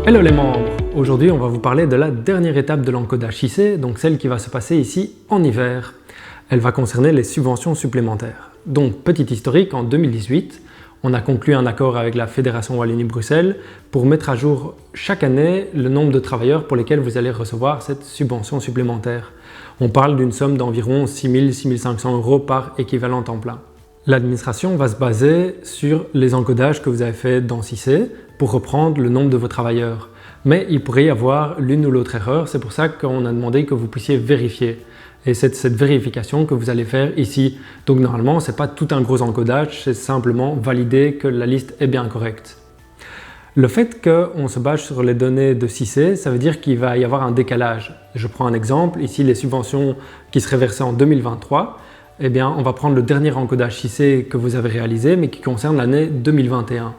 Hello les membres! Aujourd'hui on va vous parler de la dernière étape de l'encodage IC, donc celle qui va se passer ici en hiver. Elle va concerner les subventions supplémentaires. Donc petit historique, en 2018, on a conclu un accord avec la Fédération Wallonie-Bruxelles pour mettre à jour chaque année le nombre de travailleurs pour lesquels vous allez recevoir cette subvention supplémentaire. On parle d'une somme d'environ 6 000–6 500 € par équivalent temps plein. L'administration va se baser sur les encodages que vous avez fait dans CICE pour reprendre le nombre de vos travailleurs. Mais il pourrait y avoir l'une ou l'autre erreur, c'est pour ça qu'on a demandé que vous puissiez vérifier. Et c'est cette vérification que vous allez faire ici. Donc normalement, ce n'est pas tout un gros encodage, c'est simplement valider que la liste est bien correcte. Le fait qu'on se base sur les données de CICE, ça veut dire qu'il va y avoir un décalage. Je prends un exemple, ici les subventions qui seraient versées en 2023, eh bien, on va prendre le dernier encodage CICE que vous avez réalisé, mais qui concerne l'année 2021.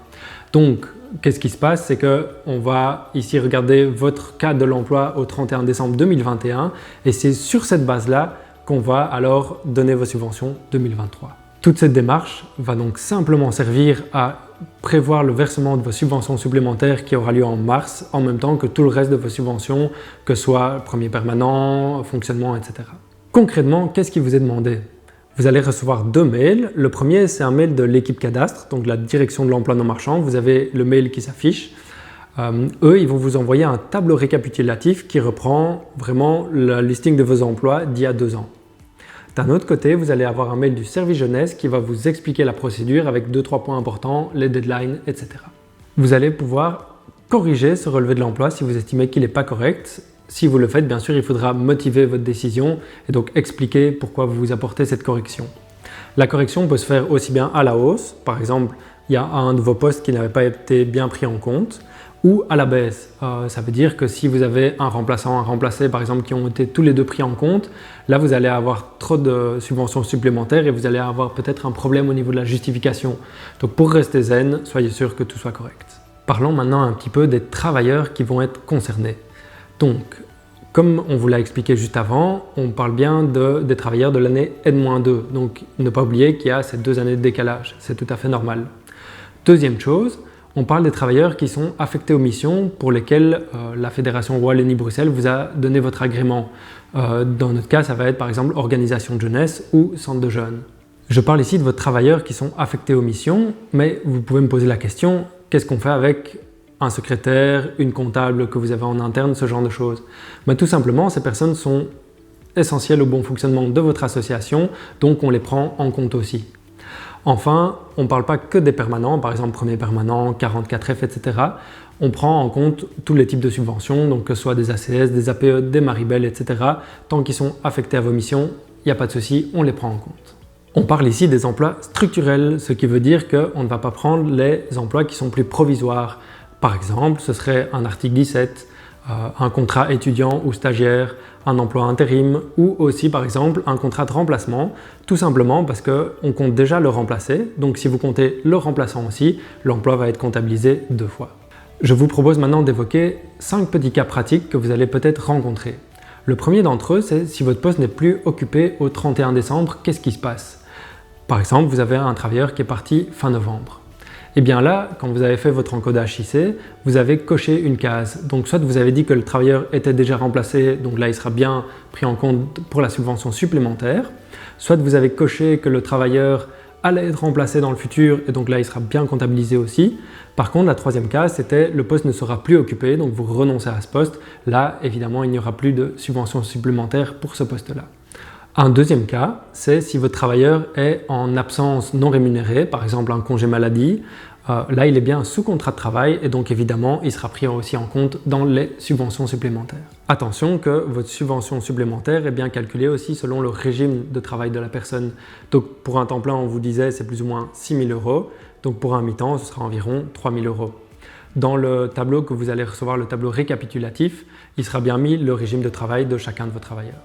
Donc, qu'est-ce qui se passe? C'est qu'on va ici regarder votre cas de l'emploi au 31 décembre 2021 et c'est sur cette base-là qu'on va alors donner vos subventions 2023. Toute cette démarche va donc simplement servir à prévoir le versement de vos subventions supplémentaires qui aura lieu en mars, en même temps que tout le reste de vos subventions, que ce soit premier permanent, fonctionnement, etc. Concrètement, qu'est-ce qui vous est demandé? Vous allez recevoir deux mails. Le premier, c'est un mail de l'équipe cadastre, donc la direction de l'emploi non marchand. Vous avez le mail qui s'affiche. Eux, ils vont vous envoyer un tableau récapitulatif qui reprend vraiment le listing de vos emplois d'il y a 2 ans. D'un autre côté, vous allez avoir un mail du service jeunesse qui va vous expliquer la procédure avec 2–3 points importants, les deadlines, etc. Vous allez pouvoir corriger ce relevé de l'emploi si vous estimez qu'il n'est pas correct. Si vous le faites, bien sûr, il faudra motiver votre décision et donc expliquer pourquoi vous apportez cette correction. La correction peut se faire aussi bien à la hausse, par exemple, il y a un de vos postes qui n'avait pas été bien pris en compte, ou à la baisse. Ça veut dire que si vous avez un remplaçant, un remplacé, par exemple, qui ont été tous les deux pris en compte, là, vous allez avoir trop de subventions supplémentaires et vous allez avoir peut-être un problème au niveau de la justification. Donc, pour rester zen, soyez sûr que tout soit correct. Parlons maintenant un petit peu des travailleurs qui vont être concernés. Donc, comme on vous l'a expliqué juste avant, on parle bien des travailleurs de l'année N-2. Donc, ne pas oublier qu'il y a ces 2 années de décalage. C'est tout à fait normal. Deuxième chose, on parle des travailleurs qui sont affectés aux missions pour lesquelles la Fédération Wallonie-Bruxelles vous a donné votre agrément. Dans notre cas, ça va être par exemple organisation de jeunesse ou centre de jeunes. Je parle ici de vos travailleurs qui sont affectés aux missions, mais vous pouvez me poser la question, qu'est-ce qu'on fait avec un secrétaire, une comptable que vous avez en interne, ce genre de choses. Mais tout simplement, ces personnes sont essentielles au bon fonctionnement de votre association, donc on les prend en compte aussi. Enfin, on ne parle pas que des permanents, par exemple premier permanent, 44F, etc. On prend en compte tous les types de subventions, donc que ce soit des ACS, des APE, des Maribel, etc. Tant qu'ils sont affectés à vos missions, il n'y a pas de souci, on les prend en compte. On parle ici des emplois structurels, ce qui veut dire qu'on ne va pas prendre les emplois qui sont plus provisoires. Par exemple, ce serait un article 17, un contrat étudiant ou stagiaire, un emploi intérim ou aussi par exemple un contrat de remplacement, tout simplement parce qu'on compte déjà le remplacer. Donc si vous comptez le remplaçant aussi, l'emploi va être comptabilisé 2 fois. Je vous propose maintenant d'évoquer 5 petits cas pratiques que vous allez peut-être rencontrer. Le premier d'entre eux, c'est si votre poste n'est plus occupé au 31 décembre, qu'est-ce qui se passe? Par exemple, vous avez un travailleur qui est parti fin novembre. Et bien là, quand vous avez fait votre encodage IC, vous avez coché une case. Donc soit vous avez dit que le travailleur était déjà remplacé, donc là il sera bien pris en compte pour la subvention supplémentaire. Soit vous avez coché que le travailleur allait être remplacé dans le futur et donc là il sera bien comptabilisé aussi. Par contre, la troisième case, c'était le poste ne sera plus occupé, donc vous renoncez à ce poste. Là, évidemment, il n'y aura plus de subvention supplémentaire pour ce poste-là. Un deuxième cas, c'est si votre travailleur est en absence non rémunérée, par exemple un congé maladie. Là, il est bien sous contrat de travail et donc évidemment, il sera pris aussi en compte dans les subventions supplémentaires. Attention que votre subvention supplémentaire est bien calculée aussi selon le régime de travail de la personne. Donc pour un temps plein, on vous disait c'est plus ou moins 6 000 €. Donc pour un mi-temps, ce sera environ 3 000 €. Dans le tableau que vous allez recevoir, le tableau récapitulatif, il sera bien mis le régime de travail de chacun de vos travailleurs.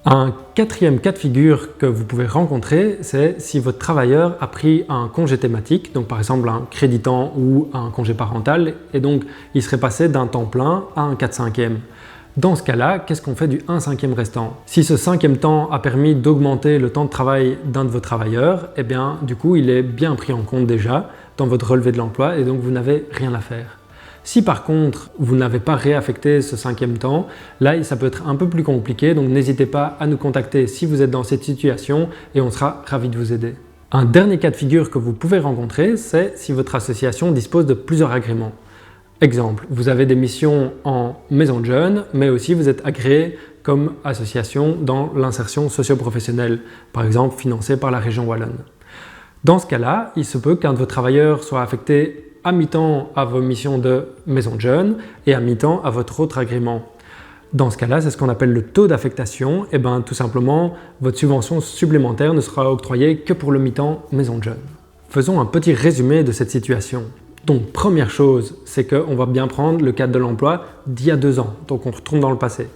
Un quatrième cas de figure que vous pouvez rencontrer, c'est si votre travailleur a pris un congé thématique, donc par exemple un créditant ou un congé parental, et donc il serait passé d'un temps plein à un 4/5e. Dans ce cas-là, qu'est-ce qu'on fait du 1/5e restant? Si ce 5e temps a permis d'augmenter le temps de travail d'un de vos travailleurs, eh bien du coup il est bien pris en compte déjà dans votre relevé de l'emploi et donc vous n'avez rien à faire. Si par contre vous n'avez pas réaffecté ce 5e temps, là ça peut être un peu plus compliqué, donc n'hésitez pas à nous contacter si vous êtes dans cette situation et on sera ravis de vous aider. Un dernier cas de figure que vous pouvez rencontrer, c'est si votre association dispose de plusieurs agréments. Exemple, vous avez des missions en maison de jeunes, mais aussi vous êtes agréé comme association dans l'insertion socio-professionnelle, par exemple financée par la région wallonne. Dans ce cas-là, il se peut qu'un de vos travailleurs soit affecté à mi-temps à vos missions de maison de jeunes et à mi-temps à votre autre agrément. Dans ce cas-là, c'est ce qu'on appelle le taux d'affectation. Et bien, tout simplement, votre subvention supplémentaire ne sera octroyée que pour le mi-temps maison de jeunes. Faisons un petit résumé de cette situation. Donc, première chose, c'est qu'on va bien prendre le cadre de l'emploi d'il y a 2 ans. Donc, on retourne dans le passé.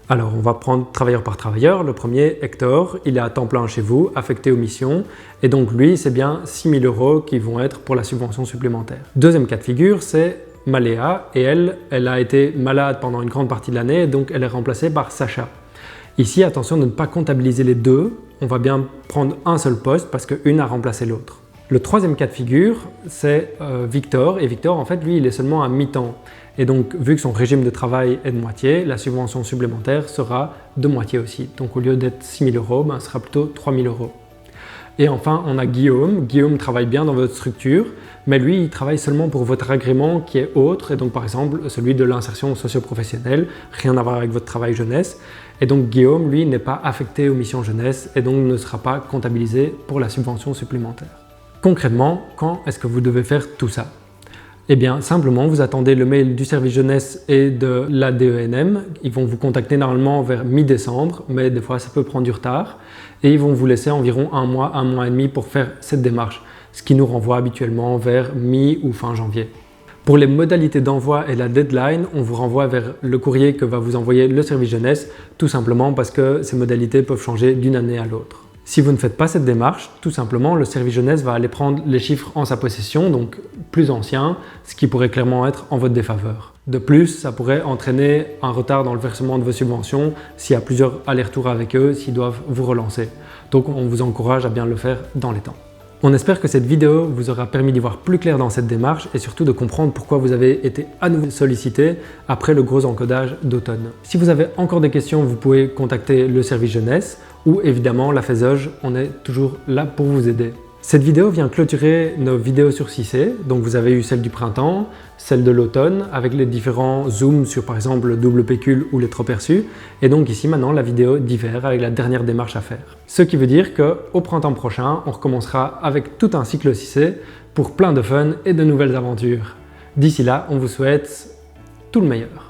Alors, on va prendre travailleur par travailleur. Le premier, Hector, il est à temps plein chez vous, affecté aux missions. Et donc, lui, c'est bien 6 000 € qui vont être pour la subvention supplémentaire. Deuxième cas de figure, c'est Maléa. Et elle a été malade pendant une grande partie de l'année, donc elle est remplacée par Sacha. Ici, attention de ne pas comptabiliser les deux. On va bien prendre un seul poste parce qu'une a remplacé l'autre. Le troisième cas de figure, c'est Victor. Et Victor, en fait, lui, il est seulement à mi-temps. Et donc, vu que son régime de travail est de moitié, la subvention supplémentaire sera de moitié aussi. Donc, au lieu d'être 6 000 €, ce sera plutôt 3 000 €. Et enfin, on a Guillaume. Guillaume travaille bien dans votre structure, mais lui, il travaille seulement pour votre agrément qui est autre. Et donc, par exemple, celui de l'insertion socio-professionnelle, rien à voir avec votre travail jeunesse. Et donc, Guillaume, lui, n'est pas affecté aux missions jeunesse et donc ne sera pas comptabilisé pour la subvention supplémentaire. Concrètement, quand est-ce que vous devez faire tout ça ? Eh bien, simplement, vous attendez le mail du service jeunesse et de l'ADENM. Ils vont vous contacter normalement vers mi-décembre, mais des fois, ça peut prendre du retard. Et ils vont vous laisser environ 1 mois et demi pour faire cette démarche, ce qui nous renvoie habituellement vers mi- ou fin janvier. Pour les modalités d'envoi et la deadline, on vous renvoie vers le courrier que va vous envoyer le service jeunesse, tout simplement parce que ces modalités peuvent changer d'une année à l'autre. Si vous ne faites pas cette démarche, tout simplement, le service jeunesse va aller prendre les chiffres en sa possession, donc plus anciens, ce qui pourrait clairement être en votre défaveur. De plus, ça pourrait entraîner un retard dans le versement de vos subventions s'il y a plusieurs allers-retours avec eux, s'ils doivent vous relancer. Donc on vous encourage à bien le faire dans les temps. On espère que cette vidéo vous aura permis d'y voir plus clair dans cette démarche et surtout de comprendre pourquoi vous avez été à nouveau sollicité après le gros encodage d'automne. Si vous avez encore des questions, vous pouvez contacter le service jeunesse ou évidemment la FESOJ, on est toujours là pour vous aider. Cette vidéo vient clôturer nos vidéos sur CICE, donc vous avez eu celle du printemps, celle de l'automne avec les différents zooms sur par exemple le double pécule ou les trop perçus et donc ici maintenant la vidéo d'hiver avec la dernière démarche à faire. Ce qui veut dire qu'au printemps prochain, on recommencera avec tout un cycle CICE pour plein de fun et de nouvelles aventures. D'ici là, on vous souhaite tout le meilleur.